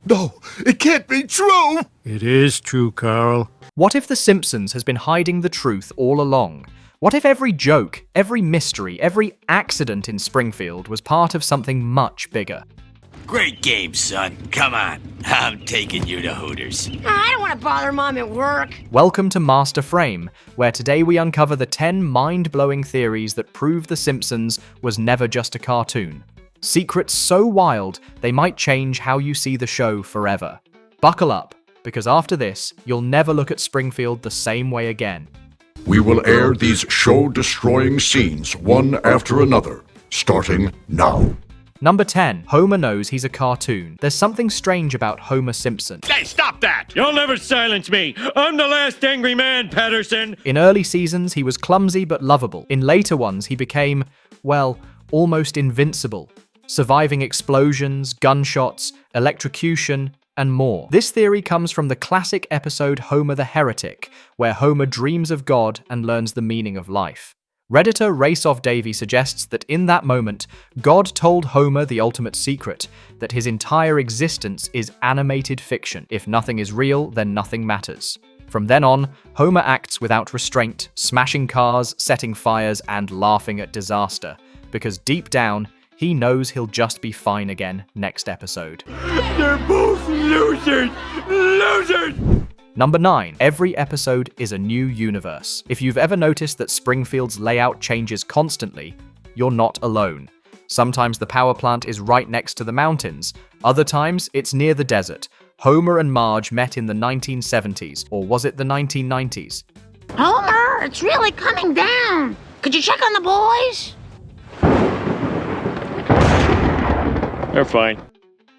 No, it can't be true! It is true, Carl. What if The Simpsons has been hiding the truth all along? What if every joke, every mystery, every accident in Springfield was part of something much bigger? Great game, son. Come on. I'm taking you to Hooters. I don't want to bother Mom at work. Welcome to Master Frame, where today we uncover the 10 mind-blowing theories that prove The Simpsons was never just a cartoon. Secrets so wild, they might change how you see the show forever. Buckle up, because after this, you'll never look at Springfield the same way again. We will air these show-destroying scenes one after another, starting now. Number 10. Homer knows he's a cartoon. There's something strange about Homer Simpson. Hey, stop that! You'll never silence me! I'm the last angry man, Patterson! In early seasons, he was clumsy but lovable. In later ones, he became, well, almost invincible, surviving explosions, gunshots, electrocution, and more. This theory comes from the classic episode Homer the Heretic, where Homer dreams of God and learns the meaning of life. Redditor Raceoff Davey suggests that in that moment, God told Homer the ultimate secret, that his entire existence is animated fiction. If nothing is real, then nothing matters. From then on, Homer acts without restraint, smashing cars, setting fires, and laughing at disaster, because deep down, he knows he'll just be fine again next episode. They're both losers! Losers! Number 9. Every episode is a new universe. If you've ever noticed that Springfield's layout changes constantly, you're not alone. Sometimes the power plant is right next to the mountains. Other times, it's near the desert. Homer and Marge met in the 1970s, or was it the 1990s? Homer, it's really coming down. Could you check on the boys? They're fine.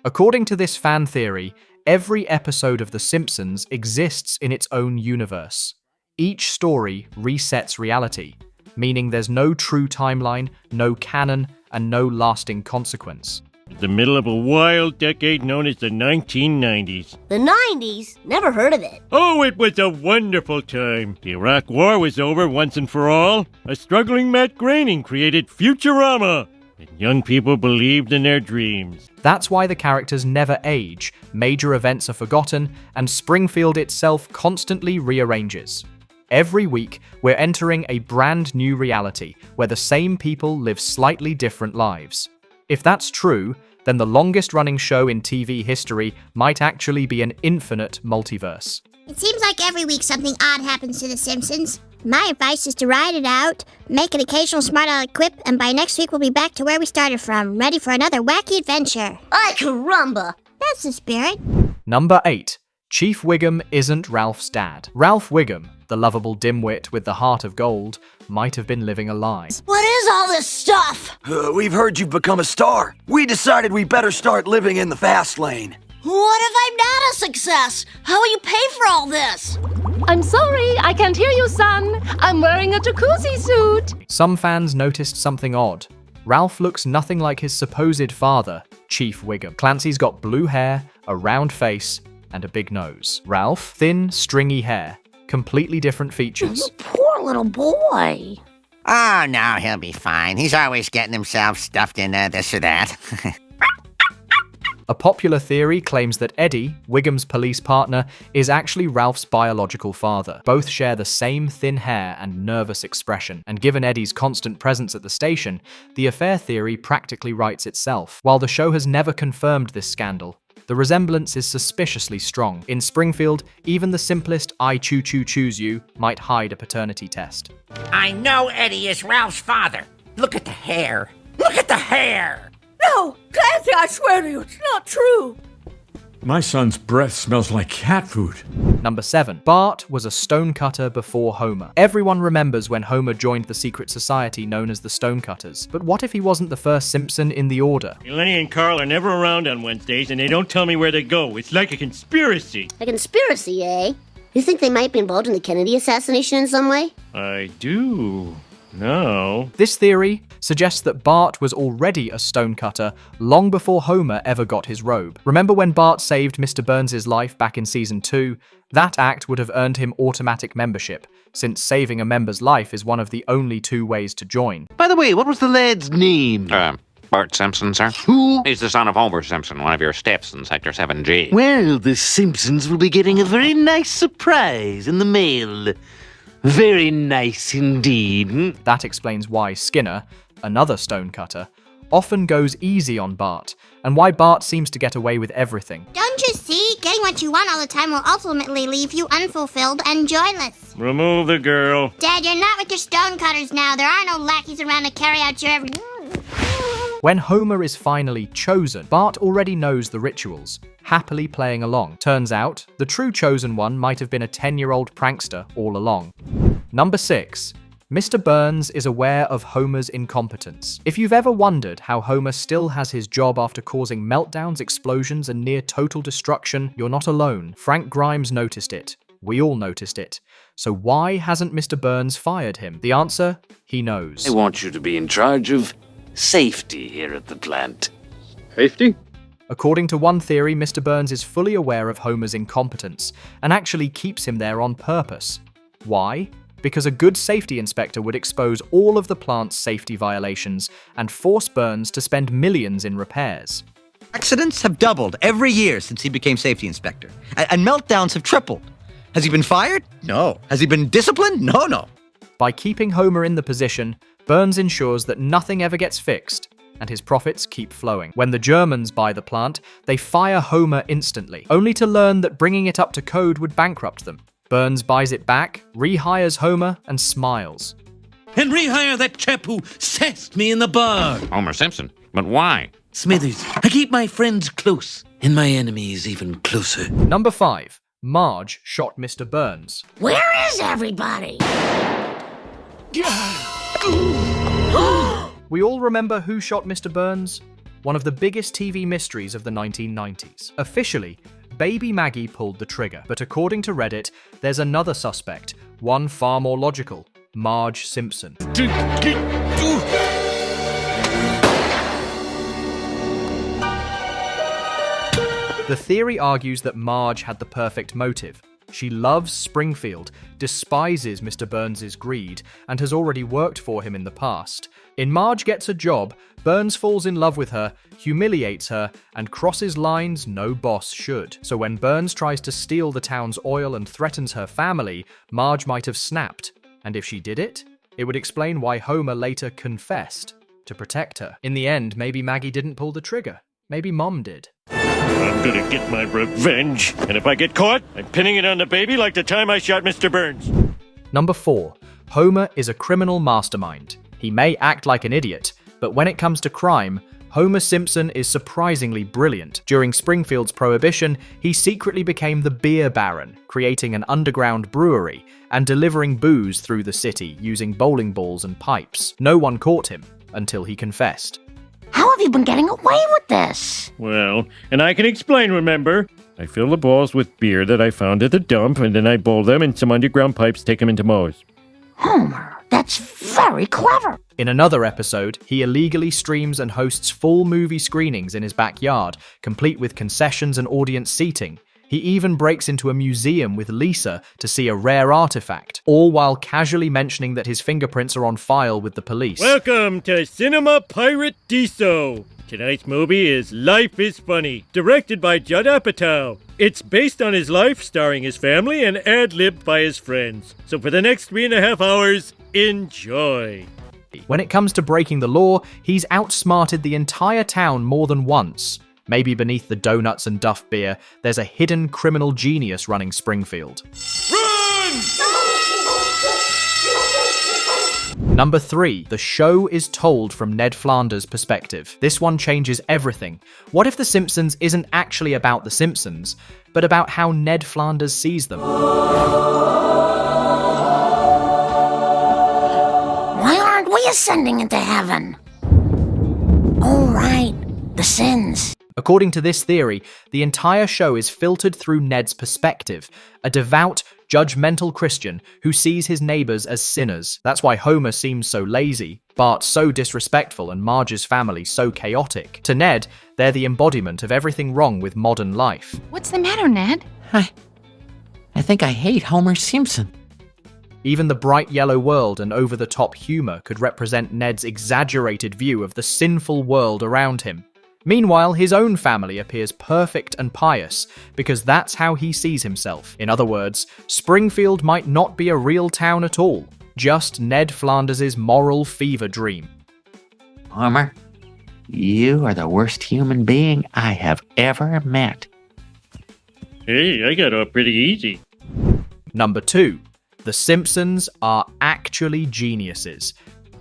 According to this fan theory, every episode of The Simpsons exists in its own universe. Each story resets reality, meaning there's no true timeline, no canon, and no lasting consequence. The middle of a wild decade known as the 1990s. The 90s? Never heard of it. Oh, it was a wonderful time. The Iraq War was over once and for all. A struggling Matt Groening created Futurama. And young people believed in their dreams. That's why the characters never age, major events are forgotten, and Springfield itself constantly rearranges. Every week, we're entering a brand new reality, where the same people live slightly different lives. If that's true, then the longest-running show in TV history might actually be an infinite multiverse. It seems like every week something odd happens to The Simpsons. My advice is to ride it out, make an occasional smart-aleck quip, and by next week we'll be back to where we started from, ready for another wacky adventure. Ay caramba! That's the spirit. Number 8. Chief Wiggum isn't Ralph's dad. Ralph Wiggum, the lovable dimwit with the heart of gold, might have been living a lie. What is all this stuff? We've heard you've become a star. We decided we better start living in the fast lane. What if I'm not a success? How will you pay for all this? I'm sorry, I can't hear you, son. I'm wearing a jacuzzi suit. Some fans noticed something odd. Ralph looks nothing like his supposed father, Chief Wiggum. Clancy's got blue hair, a round face, and a big nose. Ralph, thin, stringy hair. Completely different features. You poor little boy. Oh, no, he'll be fine. He's always getting himself stuffed in this or that. A popular theory claims that Eddie, Wiggum's police partner, is actually Ralph's biological father. Both share the same thin hair and nervous expression, and given Eddie's constant presence at the station, the affair theory practically writes itself. While the show has never confirmed this scandal, the resemblance is suspiciously strong. In Springfield, even the simplest I choose you might hide a paternity test. I know Eddie is Ralph's father. Look at the hair. Look at the hair! No, Clancy, I swear to you, it's not true. My son's breath smells like cat food. Number 7. Bart was a stonecutter before Homer. Everyone remembers when Homer joined the secret society known as the Stonecutters. But what if he wasn't the first Simpson in the order? Lenny and Carl are never around on Wednesdays, and they don't tell me where they go. It's like a conspiracy. A conspiracy, eh? You think they might be involved in the Kennedy assassination in some way? I do. No. This theory suggests that Bart was already a stonecutter long before Homer ever got his robe. Remember when Bart saved Mr. Burns' life back in Season 2? That act would have earned him automatic membership, since saving a member's life is one of the only 2 ways to join. By the way, what was the lad's name? Bart Simpson, sir? Who? He's the son of Homer Simpson, one of your steps in Sector 7G. Well, the Simpsons will be getting a very nice surprise in the mail. Very nice indeed. That explains why Skinner, another stonecutter, often goes easy on Bart, and why Bart seems to get away with everything. Don't you see? Getting what you want all the time will ultimately leave you unfulfilled and joyless. Remove the girl. Dad, you're not with your stonecutters now. There are no lackeys around to carry out your every... When Homer is finally chosen, Bart already knows the rituals, happily playing along. Turns out, the true chosen one might have been a 10-year-old prankster all along. Number 6. Mr. Burns is aware of Homer's incompetence. If you've ever wondered how Homer still has his job after causing meltdowns, explosions, and near total destruction, you're not alone. Frank Grimes noticed it. We all noticed it. So why hasn't Mr. Burns fired him? The answer? He knows. I want you to be in charge of safety here at the plant. Safety? According to one theory, Mr. Burns is fully aware of Homer's incompetence and actually keeps him there on purpose. Why? Because a good safety inspector would expose all of the plant's safety violations and force Burns to spend millions in repairs. Accidents have doubled every year since he became safety inspector, and meltdowns have tripled. Has he been fired? No. Has he been disciplined? No. By keeping Homer in the position, Burns ensures that nothing ever gets fixed, and his profits keep flowing. When the Germans buy the plant, they fire Homer instantly, only to learn that bringing it up to code would bankrupt them. Burns buys it back, rehires Homer, and smiles. And rehire that chap who sassed me in the bar. Homer Simpson? But why? Smithers, I keep my friends close, and my enemies even closer. Number 5. Marge shot Mr. Burns. Where is everybody? We all remember who shot Mr. Burns? One of the biggest TV mysteries of the 1990s. Officially, baby Maggie pulled the trigger, but according to Reddit, there's another suspect, one far more logical, Marge Simpson. The theory argues that Marge had the perfect motive. She loves Springfield, despises Mr. Burns' greed, and has already worked for him in the past. In Marge Gets a Job, Burns falls in love with her, humiliates her, and crosses lines no boss should. So when Burns tries to steal the town's oil and threatens her family, Marge might have snapped. And if she did it, it would explain why Homer later confessed to protect her. In the end, maybe Maggie didn't pull the trigger. Maybe Mom did. I'm gonna get my revenge, and if I get caught, I'm pinning it on the baby like the time I shot Mr. Burns. Number 4. Homer is a criminal mastermind. He may act like an idiot, but when it comes to crime, Homer Simpson is surprisingly brilliant. During Springfield's prohibition, he secretly became the beer baron, creating an underground brewery and delivering booze through the city using bowling balls and pipes. No one caught him until he confessed. How have you been getting away with this? Well, and I can explain, remember? I fill the balls with beer that I found at the dump, and then I bowl them in some underground pipes, take them into Moe's. Homer, that's very clever. In another episode, he illegally streams and hosts full movie screenings in his backyard, complete with concessions and audience seating. He even breaks into a museum with Lisa to see a rare artifact, all while casually mentioning that his fingerprints are on file with the police. Welcome to Cinema Pirate Diso. Tonight's movie is Life is Funny, directed by Judd Apatow. It's based on his life, starring his family, and ad-libbed by his friends. So for the next 3.5 hours, enjoy. When it comes to breaking the law, he's outsmarted the entire town more than once. Maybe beneath the donuts and Duff beer, there's a hidden criminal genius running Springfield. Run! Number 3. The show is told from Ned Flanders' perspective. This one changes everything. What if The Simpsons isn't actually about The Simpsons, but about how Ned Flanders sees them? Why aren't we ascending into heaven? Oh, right. The sins. According to this theory, the entire show is filtered through Ned's perspective, a devout, judgmental Christian who sees his neighbors as sinners. That's why Homer seems so lazy, Bart so disrespectful, and Marge's family so chaotic. To Ned, they're the embodiment of everything wrong with modern life. What's the matter, Ned? I think I hate Homer Simpson. Even the bright yellow world and over-the-top humor could represent Ned's exaggerated view of the sinful world around him. Meanwhile, his own family appears perfect and pious because that's how he sees himself. In other words, Springfield might not be a real town at all, just Ned Flanders' moral fever dream. Homer, you are the worst human being I have ever met. Hey, I got off pretty easy. Number 2. The Simpsons are actually geniuses.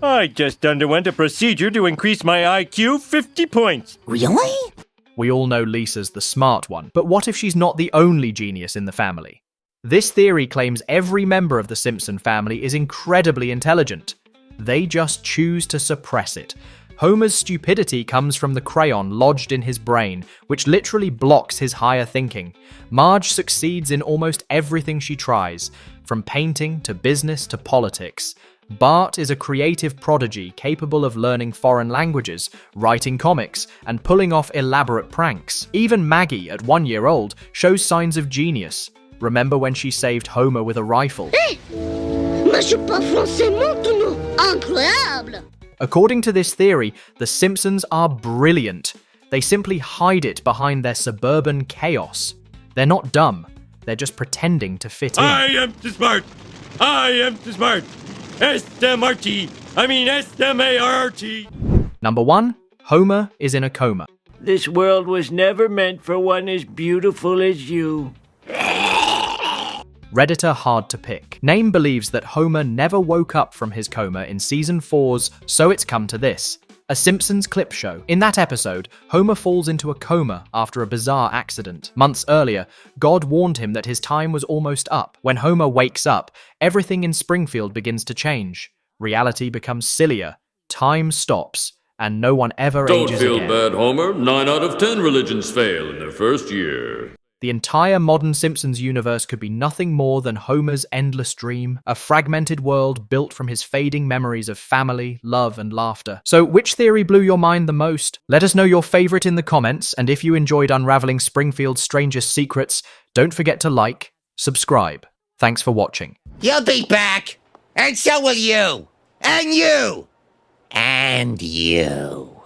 I just underwent a procedure to increase my IQ 50 points. Really? We all know Lisa's the smart one, but what if she's not the only genius in the family? This theory claims every member of the Simpson family is incredibly intelligent. They just choose to suppress it. Homer's stupidity comes from the crayon lodged in his brain, which literally blocks his higher thinking. Marge succeeds in almost everything she tries, from painting to business to politics. Bart is a creative prodigy capable of learning foreign languages, writing comics, and pulling off elaborate pranks. Even Maggie, at 1 year old, shows signs of genius. Remember when she saved Homer with a rifle? According to this theory, the Simpsons are brilliant. They simply hide it behind their suburban chaos. They're not dumb. They're just pretending to fit in. I am too smart. I am too smart. S-M-R-T. I mean S-M-A-R-T. Number 1. Homer is in a coma. This world was never meant for one as beautiful as you. Redditor Hard to Pick. Name believes that Homer never woke up from his coma in season 4's So It's Come to This, a Simpsons clip show. In that episode, Homer falls into a coma after a bizarre accident. Months earlier, God warned him that his time was almost up. When Homer wakes up, everything in Springfield begins to change. Reality becomes sillier, time stops, and no one ever ages again. Don't feel bad, Homer. 9 out of 10 religions fail in their first year. The entire modern Simpsons universe could be nothing more than Homer's endless dream, a fragmented world built from his fading memories of family, love, and laughter. So which theory blew your mind the most? Let us know your favorite in the comments, and if you enjoyed unraveling Springfield's strangest secrets, don't forget to like, subscribe. Thanks for watching. You'll be back, and so will you, and you, and you.